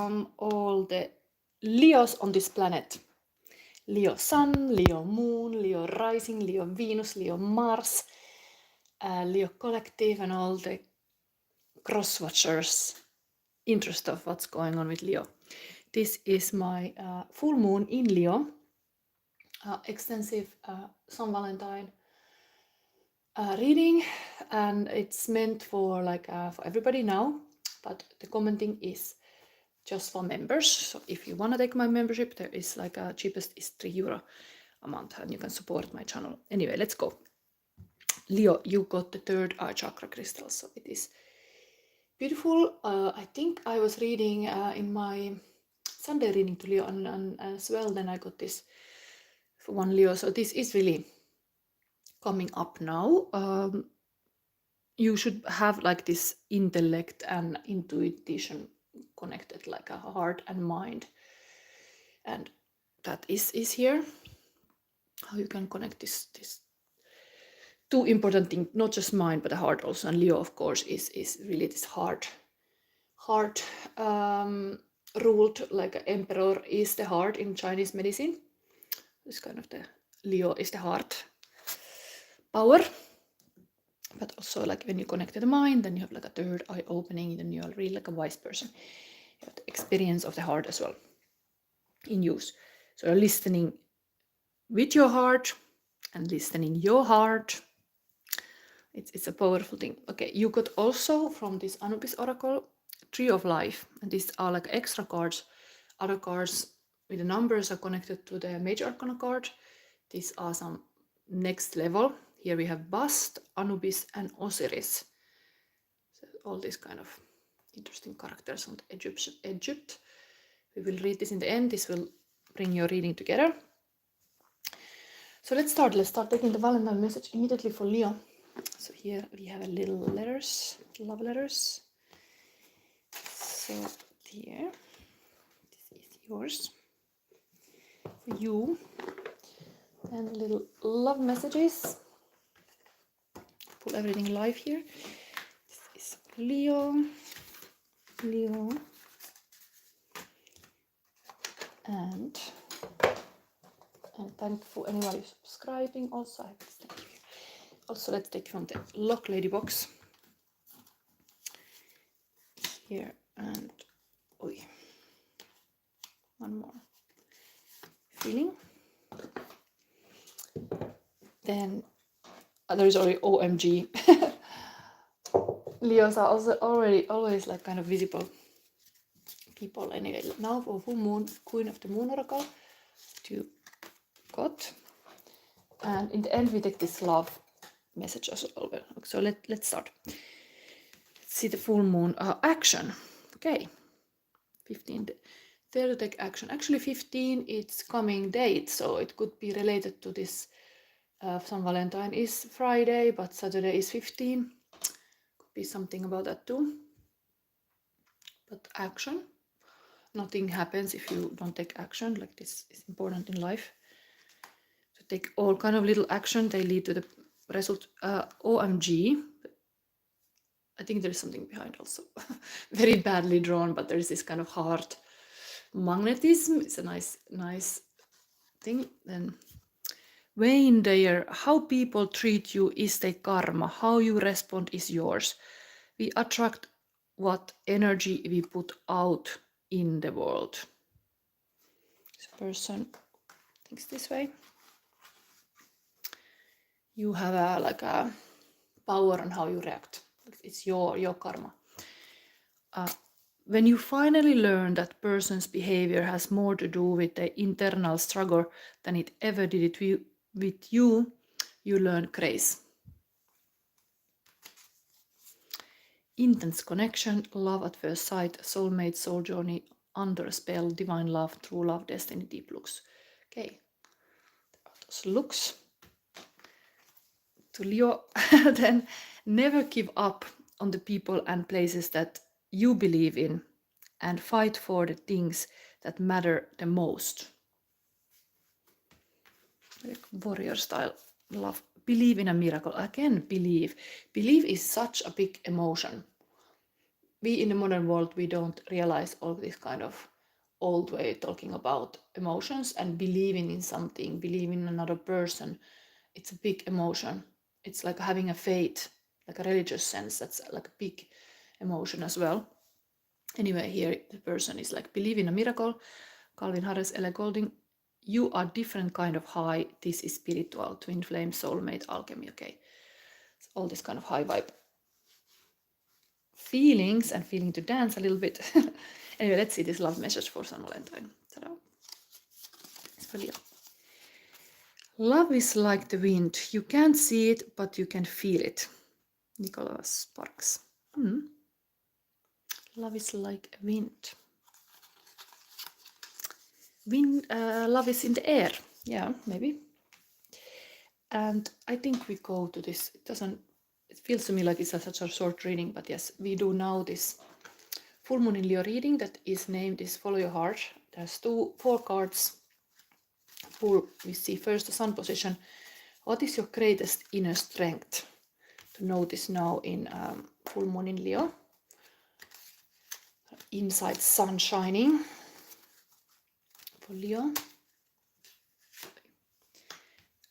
welcome all the Leos on this planet. Leo Sun, Leo Moon, Leo Rising, Leo Venus, Leo Mars, Leo Collective, and all the cross-watchers interest of what's going on with Leo. This is my full moon in Leo, extensive Sun-Valentine reading, and it's meant for for everybody now, but the commenting is just for members. So if you want to take my membership, there is cheapest is €3 a month, and you can support my channel. Anyway, let's go. Leo, you got the third eye chakra crystal, so it is beautiful. I think I was reading in my Sunday reading to Leo, and as well, then I got this for one Leo. So this is really coming up now. You should have this intellect and intuition connected, like a heart and mind, and that is here. How you can connect this two important things, not just mind but the heart also. And Leo, of course, is really this heart ruled, like an emperor is the heart in Chinese medicine. This kind of the Leo is the heart power. But also, when you connect to the mind, then you have a third eye opening, then you are really a wise person. You have the experience of the heart as well in use. So you're listening with your heart and listening your heart. It's a powerful thing. Okay, you got also from this Anubis Oracle, Tree of Life, and these are extra cards. Other cards with the numbers are connected to the Major Arcana card. These are some next level. Here we have Bast, Anubis, and Osiris. So all these kind of interesting characters from Egypt. We will read this in the end. This will bring your reading together. So let's start. Let's start taking the Valentine message immediately for Leo. So here we have a little letters, love letters. So here, this is yours for you. And little love messages. Pull everything live here. This is Leo, and thank you for anyone who's subscribing. Also, I will thank you. Also, let's take from the Lock Lady box here, and one more feeling. Then there is already OMG. Leos are also always kind of visible people. Anyway, now for full moon, Queen of the Moon Oracle, you got, and in the end we take this love message as well. So let's start. Let's see the full moon action. Okay, 15. There to take action. Actually, 15 it's coming date, so it could be related to this. Sun Valentine is Friday, but Saturday is 15. Could be something about that too. But action. Nothing happens if you don't take action. This is important in life. To take all kind of little action, they lead to the result. OMG. I think there is something behind also. Very badly drawn, but there is this kind of heart magnetism. It's a nice thing. Then Wayne Dyer, how people treat you is their karma. How you respond is yours. We attract what energy we put out in the world. This person thinks this way. You have a power on how you react. It's your karma. When you finally learn that person's behavior has more to do with the internal struggle than it ever did it with you, you learn grace. Intense connection, love at first sight, soulmate, soul journey, under a spell, divine love, true love, destiny, deep looks. Okay, those looks. To Leo, then never give up on the people and places that you believe in, and fight for the things that matter the most. Warrior style love. Believe in a miracle. Again, believe. Believe is such a big emotion. we in the modern world, we don't realize all this kind of old way talking about emotions and believing in something, believing in another person. It's a big emotion. It's like having a faith, like a religious sense. That's like a big emotion as well. Anyway, here the person is like, believe in a miracle. Calvin Harris, Ella Golding. You are different kind of high. This is spiritual, twin flame, soulmate, alchemy. Okay, it's all this kind of high vibe feelings and feeling to dance a little bit. Anyway, let's see this love message for San Valentine. Ta-da. It's for Leo. Love is like the wind. You can't see it, but you can feel it. Nicholas Sparks. Love is like a wind. Love is in the air. Yeah, maybe. And I think we go to this. It feels to me like it's such a short reading, but yes, we do now this full moon in Leo reading that is named is Follow Your Heart. There's 4 cards. We see first the sun position. What is your greatest inner strength? To notice now in full moon in Leo. Inside sun shining for Leo.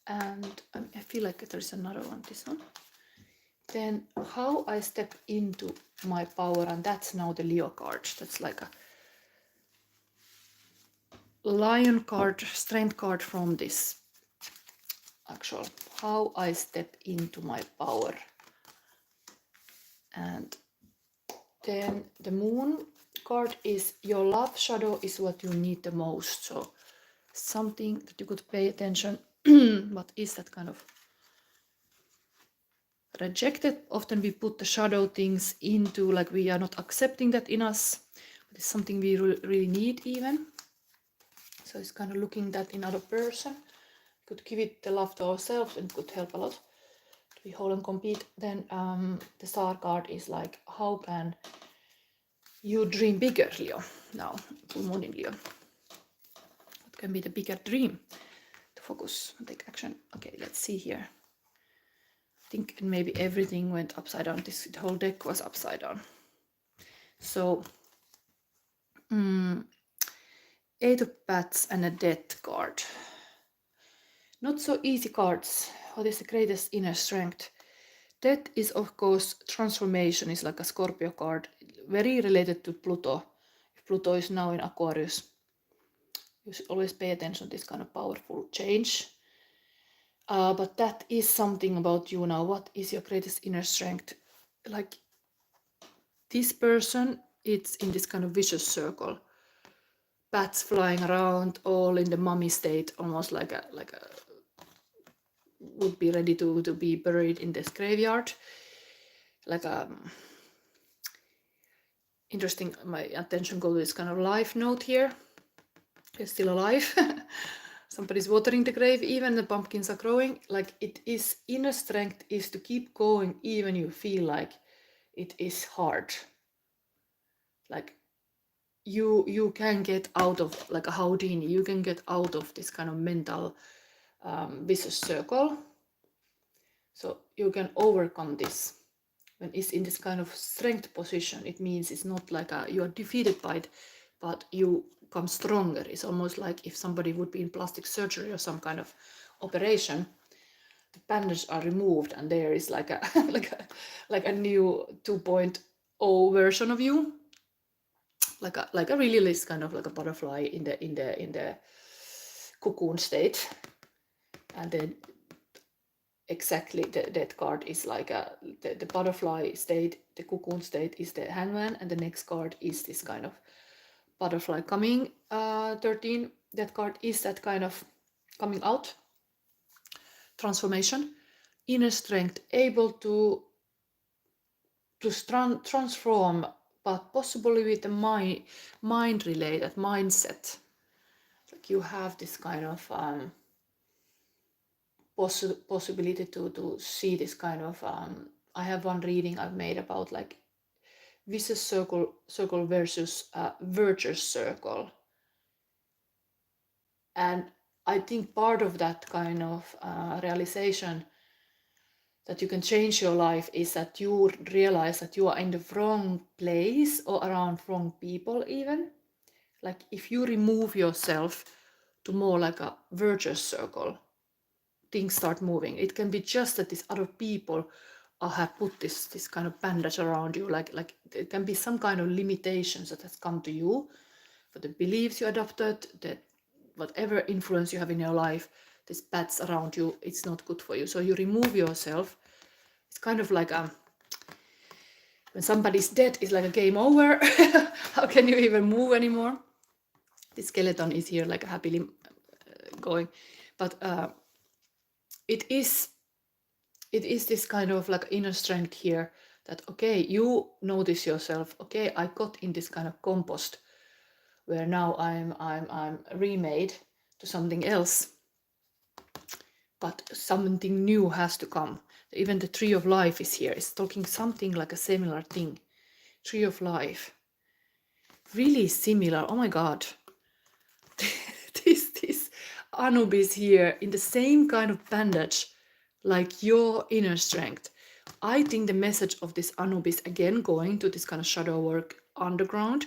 And I feel like there's another one, this one. Then how I step into my power, and that's now the Leo card. That's like a lion card, strength card from this actual. How I step into my power. And then the moon card is your love shadow is what you need the most. So something that you could pay attention. What is that kind of rejected? Often we put the shadow things into, like we are not accepting that in us, but it's something we really need even. So it's kind of looking that in other person. Could give it the love to ourselves and could help a lot to be whole and complete. Then the star card is like, how can you dream bigger, Leo? Now, full moon in Leo. What can be the bigger dream to focus and take action? Okay, let's see here. I think maybe everything went upside down. The whole deck was upside down. So, 8 of Bats and a Death card. Not so easy cards. What is the greatest inner strength? Death is, of course, transformation is like a Scorpio card, very related to Pluto. If Pluto is now in Aquarius, you should always pay attention to this kind of powerful change. But that is something about you now. What is your greatest inner strength? Like this person, it's in this kind of vicious circle. Bats flying around, all in the mummy state, almost like a would be ready to be buried in this graveyard. Like interesting, my attention goes to this kind of life note here. They're still alive. Somebody's watering the grave, even the pumpkins are growing. Like it is, inner strength is to keep going even you feel like it is hard. Like you can get out of, like a Houdini, you can get out of this kind of mental vicious circle. So you can overcome this. When it's in this kind of strength position, it means it's not like you are defeated by it, but you come stronger. It's almost like if somebody would be in plastic surgery or some kind of operation, the bandages are removed and there is like a like a new 2.0 version of you, like a really kind of like a butterfly in the cocoon state. And then exactly that card is like the butterfly state, the cocoon state is the hangman, and the next card is this kind of butterfly coming. 13, that card is that kind of coming out, transformation, inner strength, able to transform, but possibly with the mind related mindset. Like you have this kind of possibility to see this kind of I have one reading I've made about like vicious circle versus virtuous circle, and I think part of that kind of realization that you can change your life is that you realize that you are in the wrong place or around wrong people even. Like if you remove yourself to more like a virtuous circle, things start moving. It can be just that these other people have put this kind of bandage around you, like it can be some kind of limitations that has come to you, for the beliefs you adopted, that whatever influence you have in your life, this bats around you, it's not good for you. So you remove yourself. It's kind of like when somebody's dead, it's like a game over. How can you even move anymore? The skeleton is here like happily going, but it is this kind of like inner strength here that, okay, you notice yourself, okay, I got in this kind of compost where now I'm remade to something else, but something new has to come. Even the tree of life is here. It's talking something like a similar thing. Tree of life, really similar. Oh my god. this Anubis here in the same kind of bandage, like your inner strength. I think the message of this Anubis, again going to this kind of shadow work underground,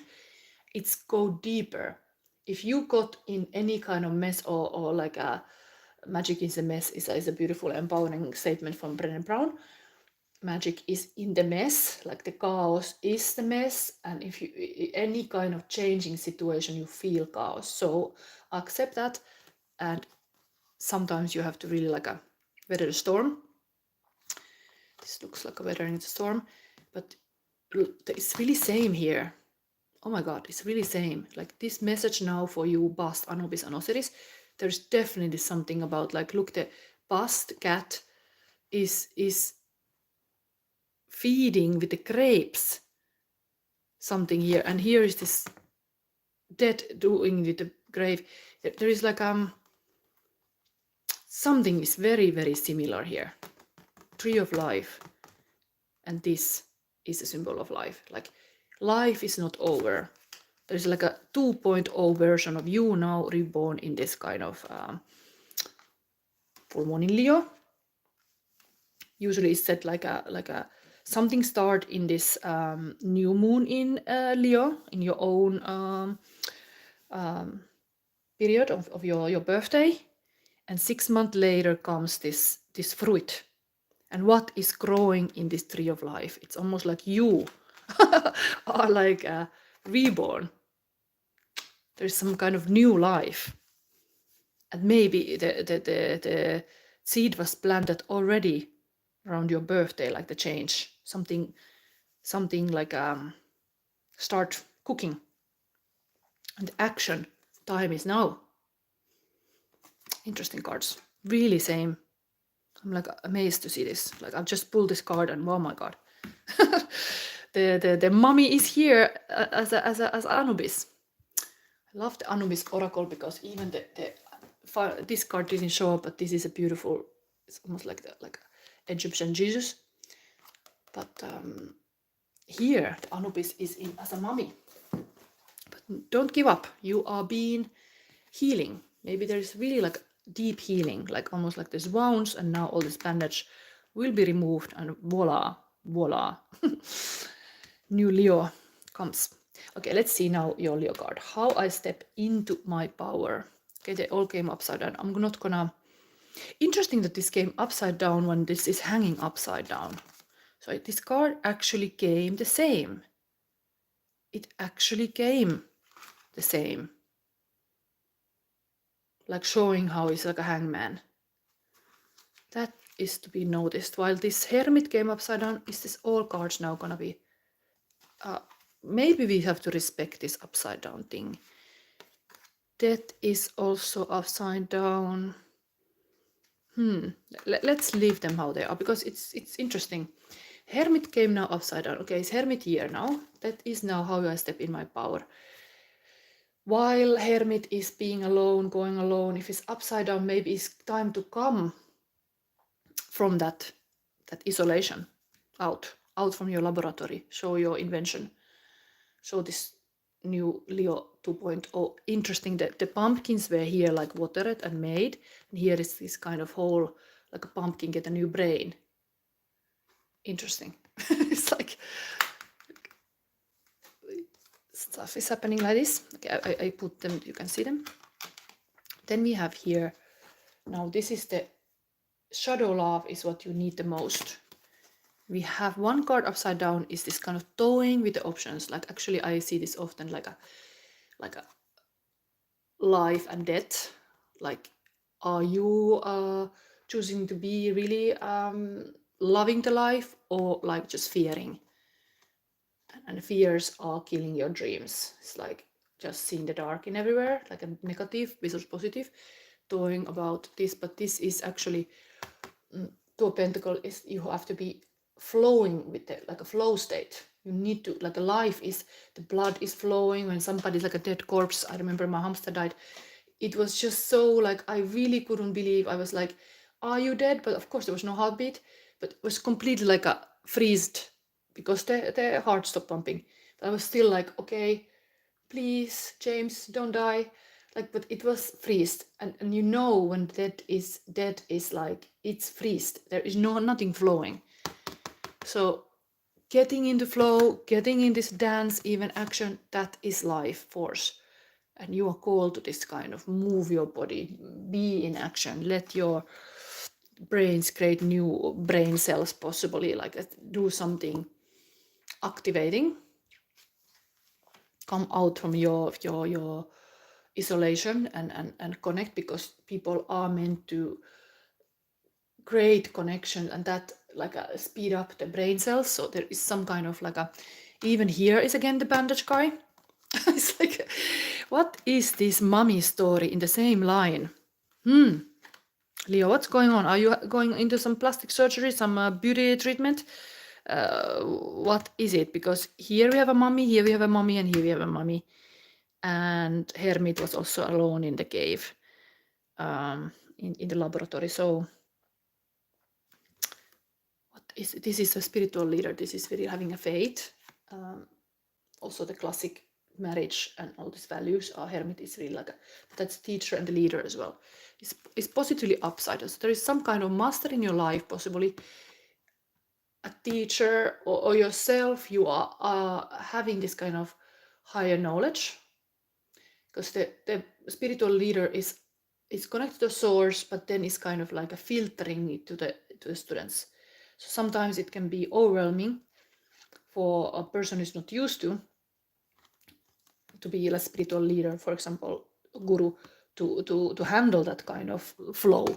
it's go deeper. If you got in any kind of mess or like a magic is a mess is a beautiful empowering statement from Brené Brown. Magic is in the mess, like the chaos is the mess, and if you any kind of changing situation you feel chaos, so accept that, and sometimes you have to really like a weather the storm. This looks like a weathering the storm, but it's really same here. Oh my god, it's really same. Like this message now for you, Bast, Anubis, and Osiris, there's definitely something about like, look, the Bast cat is feeding with the grapes something here, and here is this dead doing with the grave. There is like something is very, very similar here. Tree of life, and this is a symbol of life. Like life is not over. There's like a 2.0 version of you now reborn in this kind of full moon in Leo. Usually it's said like a something start in this new moon in Leo, in your own period of your birthday, and 6 months later comes this fruit. And what is growing in this tree of life? It's almost like you are like reborn. There's some kind of new life, and maybe the seed was planted already around your birthday, like the change, something like start cooking, and action time is now. Interesting cards, really same. I'm like amazed to see this. Like I've just pulled this card and oh my god. the mummy is here as Anubis. I love the Anubis oracle because even this card didn't show up, but this is a beautiful, it's almost like Egyptian Jesus. But here the Anubis is in as a mummy. But don't give up. You are being healing. Maybe there's really like deep healing, like almost like this wounds, and now all this bandage will be removed, and voila, new Leo comes. Okay, let's see now your Leo card. How I step into my power. Okay, they all came upside down. I'm not gonna... Interesting that this came upside down when this is hanging upside down. So this card actually came the same. It actually came the same. Like showing how it's like a hangman. That is to be noticed. While this hermit came upside down, is this all cards now gonna be... maybe we have to respect this upside down thing. That is also upside down. Let's leave them how they are, because it's interesting. Hermit came now upside down. Okay, it's Hermit here now. That is now how I step in my power. While Hermit is being alone, going alone, if it's upside down, maybe it's time to come from that isolation, out from your laboratory, show your invention, show this new Leo 2.0. Interesting that the pumpkins were here like watered and made, and here is this kind of whole, like a pumpkin get a new brain. interesting. It's like stuff is happening like this. Okay, I put them, you can see them. Then we have here, now this is the shadow love is what you need the most. We have one card upside down is this kind of toying with the options. Like actually I see this often like a life and death. Like, are you choosing to be really loving the life, or like just fearing? And fears are killing your dreams. It's like just seeing the dark in everywhere, like a negative versus positive, talking about this. But this is actually, Two of Pentacles is you have to be flowing with it, like a flow state. You need to, like a life is, the blood is flowing. When somebody's like a dead corpse, I remember my hamster died. It was just so like, I really couldn't believe. I was like, are you dead? But of course there was no heartbeat, but it was completely like a freezed because the heart stopped pumping. But I was still like, okay, please, James, don't die. Like, but it was freezed, and you know when dead is like it's freezed. There is nothing flowing. So getting into flow, getting in this dance, even action, that is life force. And you are called to this kind of move your body, be in action, let your brains create new brain cells, possibly like do something activating, come out from your isolation and connect, because people are meant to create connection, and that like speed up the brain cells. So there is some kind of like a, even here is again the bandage guy. It's like, what is this mommy story in the same line? Leo, what's going on? Are you going into some plastic surgery, some beauty treatment? What is it? Because here we have a mommy, here we have a mommy, and here we have a mommy. And Hermit was also alone in the cave, in the laboratory. So what is this? Is a spiritual leader. This is really having a faith. Also the classic marriage and all these values. Hermit is really like that's teacher and the leader as well. It's positively upside. So there is some kind of master in your life, possibly a teacher or yourself. You are having this kind of higher knowledge, because the spiritual leader is connected to the source, but then is kind of like a filtering it to the students. So sometimes it can be overwhelming for a person who's not used to be a spiritual leader, for example, guru, to handle that kind of flow.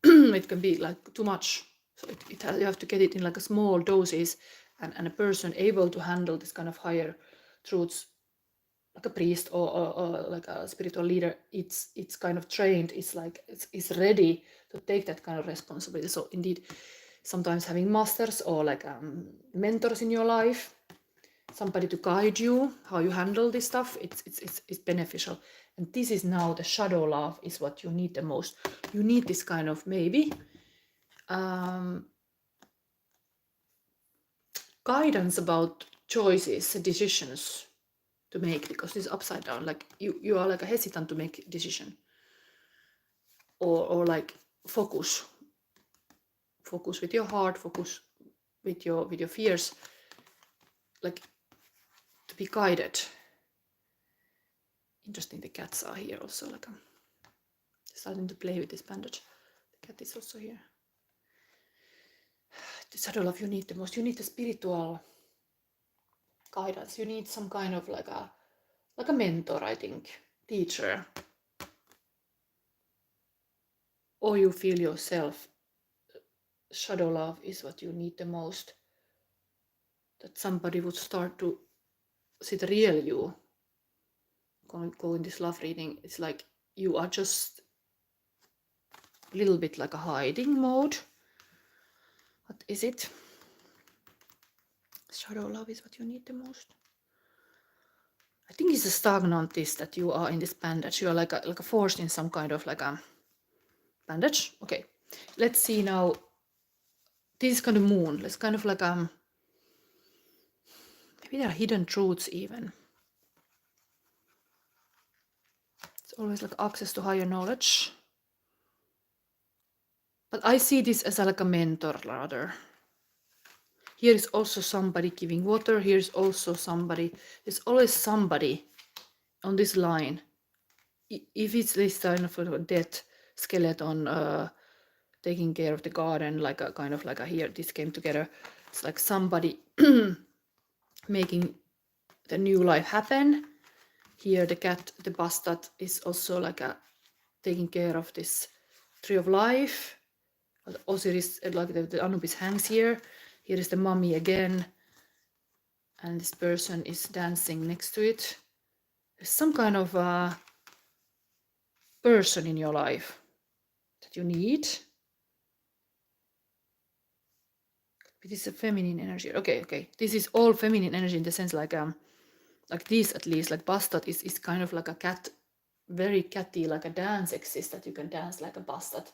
It can be like too much. So you have to get it in like a small doses, and a person able to handle this kind of higher truths, like a priest or like a spiritual leader, it's kind of trained. It's like it's ready to take that kind of responsibility. So indeed, sometimes having masters or like mentors in your life, somebody to guide you how you handle this stuff, it's beneficial. And this is now the shadow love is what you need the most. You need this kind of maybe guidance about choices, decisions to make, because this is upside down. Like you are like a hesitant to make a decision, or like focus with your heart, focus with your fears, like to be guided. Interesting, the cats are here also, like I'm starting to play with this bandage. The cat is also here. The shadow love you need the most. You need the spiritual guidance. You need some kind of like a mentor, I think, teacher, or you feel yourself. Shadow love is what you need the most. That somebody would start to see the real you. Go in this love reading. It's like you are just a little bit like a hiding mode. What is it? Shadow love is what you need the most. I think it's a stagnant this that you are in this bandage. You are like a forced in some kind of like a bandage. Okay, let's see now. This is kind of moon. Let's kind of like maybe there are hidden truths even. It's always like access to higher knowledge. But I see this as like a mentor rather. Here is also somebody giving water. Here's also somebody. There's always somebody on this line. If it's this kind of a dead skeleton taking care of the garden, like a kind of like a here, this came together. It's like somebody making the new life happen. Here the cat, the bastard, is also like a taking care of this tree of life. Osiris, like the Anubis hangs here. Here is the mummy again, and this person is dancing next to it. There's some kind of person in your life that you need. It is a feminine energy. Okay. This is all feminine energy in the sense like this at least, like bastard is kind of like a cat, very catty, like a dance exists that you can dance like a bastard.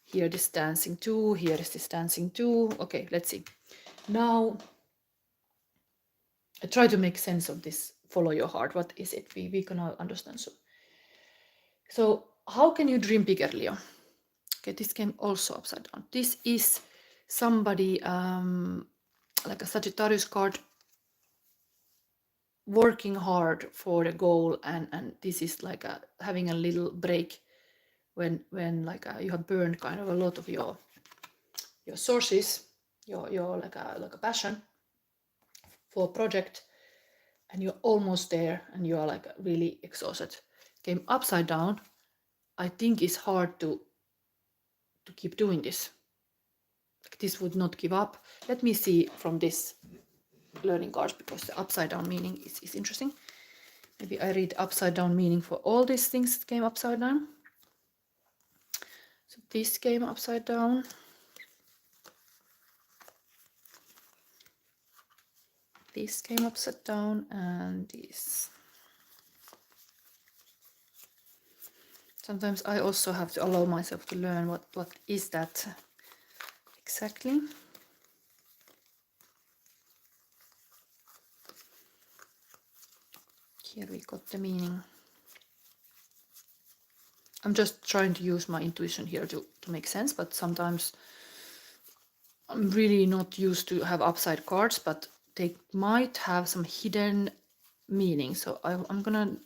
Here this dancing too, here is this dancing too. Okay, let's see. Now I try to make sense of this. Follow your heart. What is it? We cannot understand. So how can you dream bigger, Leo? Okay, this came also upside down. This is somebody like a Sagittarius card working hard for the goal, and this is like having a little break when like you have burned kind of a lot of your sources, your like a passion for a project, and you're almost there and you are like really exhausted. Came upside down. I think it's hard to keep doing this. Like this would not give up. Let me see from this learning cards, because the upside down meaning is interesting. Maybe I read upside down meaning for all these things that came upside down. So this came upside down. This came upside down, and this. Sometimes I also have to allow myself to learn what is that exactly. Here we got the meaning. I'm just trying to use my intuition here to make sense, but sometimes I'm really not used to have upside cards, but they might have some hidden meaning. So I'm gonna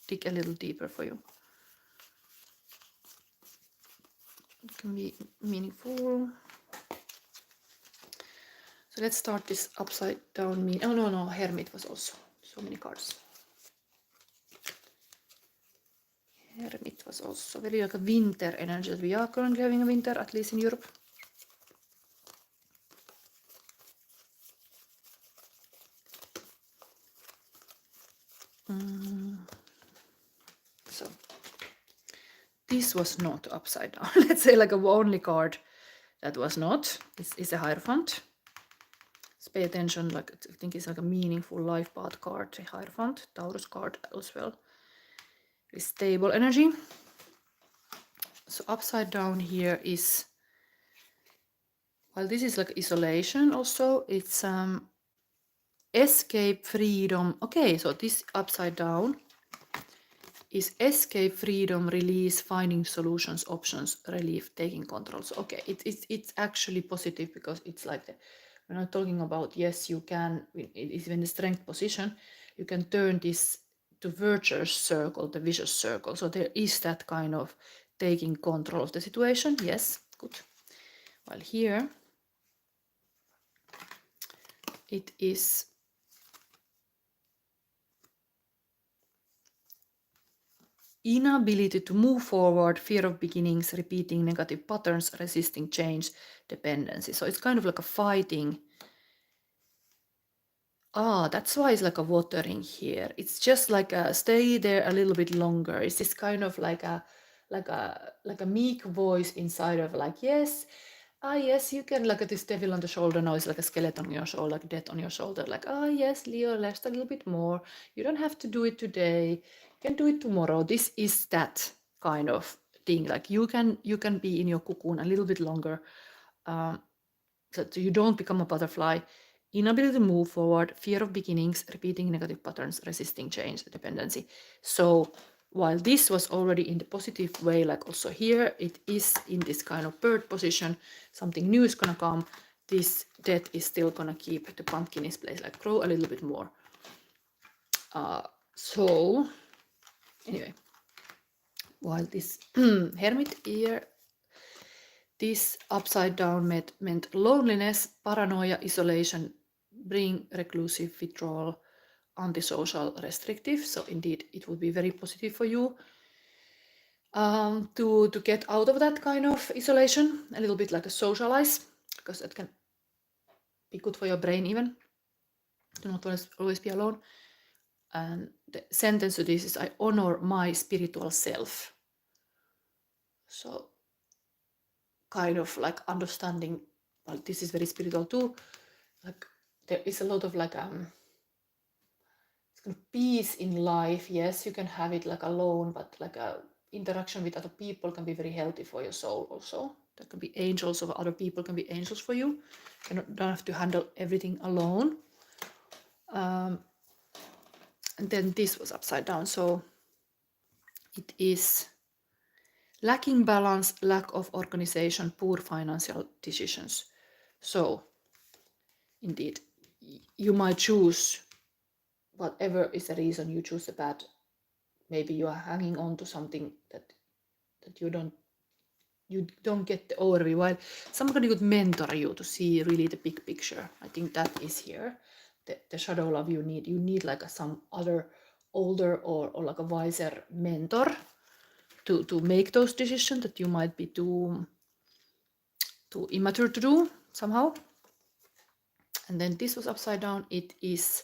dig a little deeper for you. It can be meaningful. So let's start this upside down meaning. Oh no, Hermit was also so many cards. Hermit was also very like a winter energy that we are currently having a winter, at least in Europe. So this was not upside down. Let's say like a only card that was not. Is a Hierophant. Let's pay attention. Like I think it's like a meaningful life path card. A Hierophant, Taurus card as well. Stable energy. So upside down here is, while this is like isolation also, it's escape, freedom. Okay, so this upside down is escape, freedom, release, finding solutions, options, relief, taking control. So okay, it's actually positive, because it's like when I'm talking about, yes, you can, it is in the strength position, you can turn this to virtuous circle, the vicious circle. So there is that kind of taking control of the situation. Yes, good. While here it is inability to move forward, fear of beginnings, repeating negative patterns, resisting change, dependency. So it's kind of like a fighting. That's why it's like a watering here. It's just like a stay there a little bit longer. It's this kind of like a meek voice inside of like, yes, yes, you can, like this devil on the shoulder. Now it's like a skeleton on your shoulder, like death on your shoulder. Like, yes, Leo, rest a little bit more. You don't have to do it today. You can do it tomorrow. This is that kind of thing. Like you can be in your cocoon a little bit longer, so you don't become a butterfly. Inability to move forward, fear of beginnings, repeating negative patterns, resisting change, dependency. So while this was already in the positive way, like also here, it is in this kind of bird position. Something new is gonna come. this death is still gonna keep the pumpkin in place, like grow a little bit more. So anyway, while this hermit here, this upside down meant loneliness, paranoia, isolation, bring reclusive, withdrawal, antisocial, restrictive. So indeed, it would be very positive for you to get out of that kind of isolation, a little bit like a socialize, because that can be good for your brain even, to not always be alone. And the sentence to this is, I honor my spiritual self. So kind of like understanding, well, this is very spiritual too, like there is a lot of like peace in life. Yes, you can have it like alone, but like a interaction with other people can be very healthy for your soul also. There can be angels, or other people can be angels for you. You don't have to handle everything alone. And then this was upside down, so it is lacking balance, lack of organization, poor financial decisions. So indeed, you might choose, whatever is the reason you choose the bad, maybe you are hanging on to something that you don't get the overview, while somebody could mentor you to see really the big picture. I think that is here the shadow love you need like some other older or like a wiser mentor to make those decisions that you might be too immature to do somehow. And then this was upside down. It is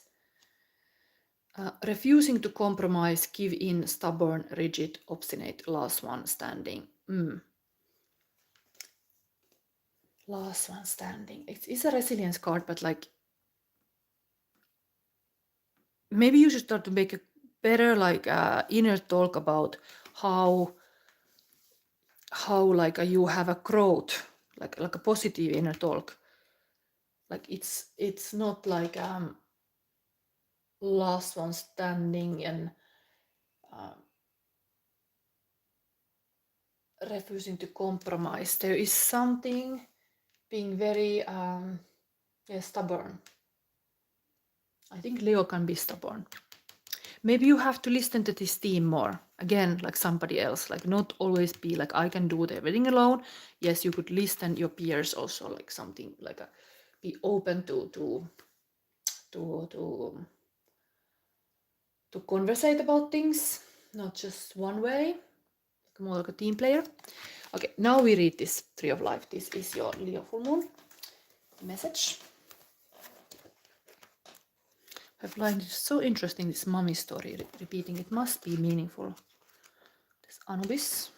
refusing to compromise, give in, stubborn, rigid, obstinate, last one standing. Last one standing. It's a resilience card, but like maybe you should start to make a better like inner talk about how like you have a growth, like a positive inner talk. Like it's not like last one standing and refusing to compromise. There is something being very stubborn. I think Leo can be stubborn. Maybe you have to listen to this theme more. Again, like somebody else, like not always be like, I can do everything alone. Yes, you could listen your peers also, like something like be open to conversate about things, not just one way, like more like a team player. Okay, now we read this Tree of Life. This is your Leo full moon message. I find it so interesting, this mommy story repeating. It must be meaningful. This Anubis.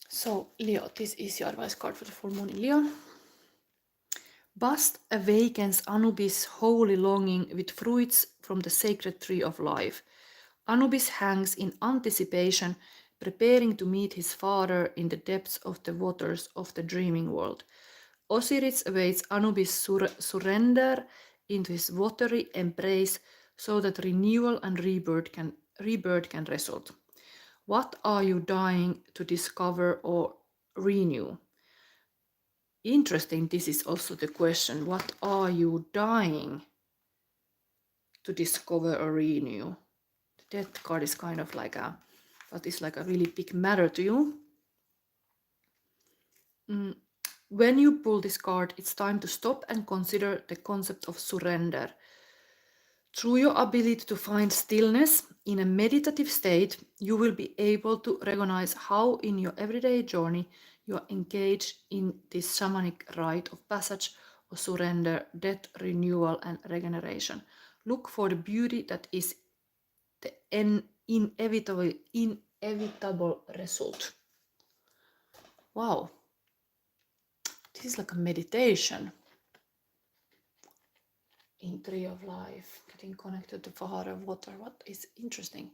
So Leo, this is your advice card for the full moon in Leo. Bust awakens Anubis' holy longing with fruits from the sacred tree of life. Anubis hangs in anticipation, preparing to meet his father in the depths of the waters of the dreaming world. Osiris awaits Anubis' surrender into his watery embrace so that renewal and rebirth can result. What are you dying to discover or renew? Interesting, this is also the question. What are you dying to discover or renew? The death card is kind of like what is like a really big matter to you. When you pull this card, it's time to stop and consider the concept of surrender. Through your ability to find stillness in a meditative state, you will be able to recognize how in your everyday journey you are engaged in this shamanic rite of passage or surrender, death, renewal, and regeneration. Look for the beauty that is the inevitable result. Wow. This is like a meditation in Tree of Life, getting connected to Father of Water. What is interesting?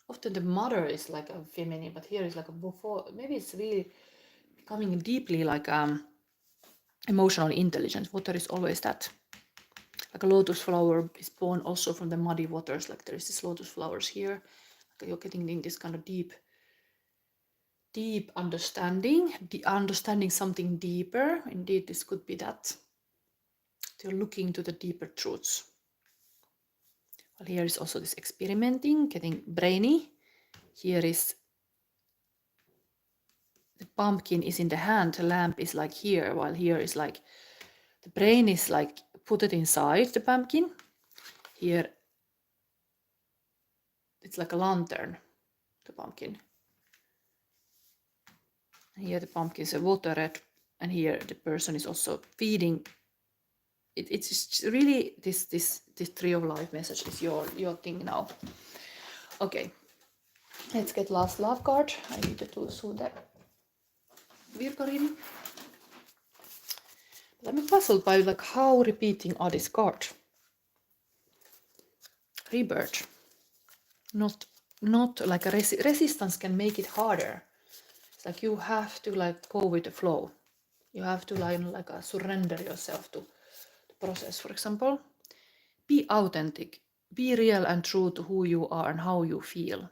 Often the mother is like a feminine, but here is like a before. Maybe it's really becoming deeply like emotional intelligence. Water is always that, like a lotus flower is born also from the muddy waters. Like there is this lotus flowers here. Like you're getting in this kind of deep understanding, understanding something deeper. Indeed, this could be that. You're looking to the deeper truths. Well, here is also this experimenting, getting brainy. Here is the pumpkin is in the hand, the lamp is like here, while here is like the brain is like put it inside the pumpkin. Here it's like a lantern, the pumpkin. And here the pumpkin is watered, and here the person is also feeding. It's really this tree of life message is your thing now. Okay, let's get last love card. I need to do the Virgo reading. I'm puzzled by like how repeating are this card. Rebirth. Not like a resistance can make it harder. It's like you have to like go with the flow. You have to like surrender yourself to the process. For example, be authentic, be real and true to who you are and how you feel.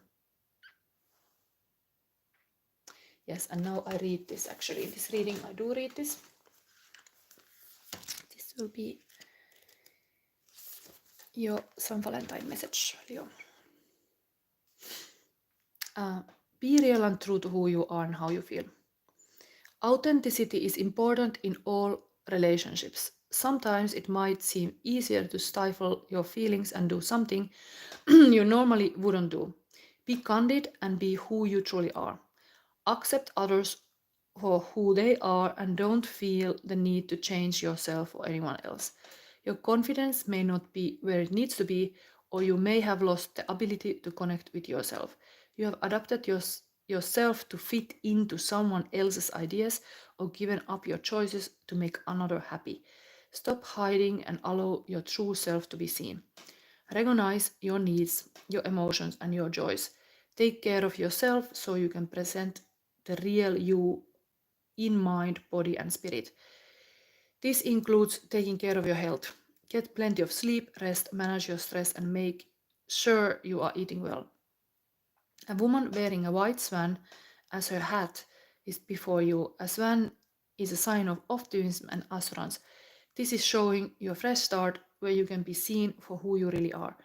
Yes, and now I read this actually. In this reading, I do read this. This will be your S.Valentine message, Leo. Be real and true to who you are and how you feel. Authenticity is important in all relationships. Sometimes it might seem easier to stifle your feelings and do something you normally wouldn't do. Be candid and be who you truly are. Accept others for who they are and don't feel the need to change yourself or anyone else. Your confidence may not be where it needs to be, or you may have lost the ability to connect with yourself. You have adapted yourself to fit into someone else's ideas or given up your choices to make another happy. Stop hiding and allow your true self to be seen. Recognize your needs, your emotions, and your joys. Take care of yourself so you can present the real you in mind, body, and spirit. This includes taking care of your health. Get plenty of sleep, rest, manage your stress, and make sure you are eating well. A woman wearing a white swan as her hat is before you. A swan is a sign of optimism and assurance. This is showing you a fresh start where you can be seen for who you really are.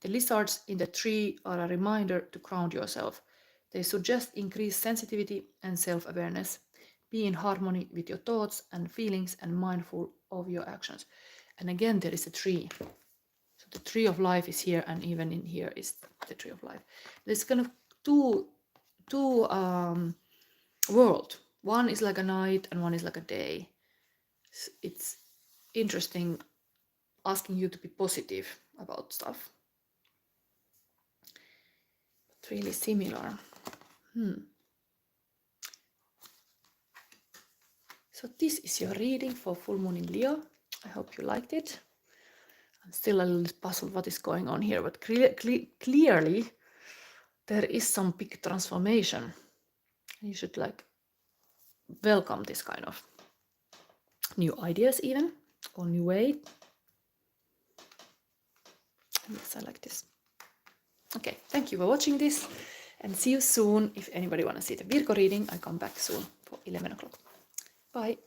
The lizards in the tree are a reminder to ground yourself. They suggest increased sensitivity and self-awareness. Be in harmony with your thoughts and feelings and mindful of your actions. And again, there is a tree. So the tree of life is here, and even in here is the tree of life. There's kind of two world. One is like a night and one is like a day. It's interesting asking you to be positive about stuff. But really similar. So this is your reading for full moon in Leo. I hope you liked it. I'm still a little puzzled what is going on here, but clearly there is some big transformation. You should like welcome this kind of new ideas even, or new way. Yes, I like this. Okay, thank you for watching this, and see you soon. If anybody want to see the Virgo reading, I come back soon for 11 o'clock. Bye.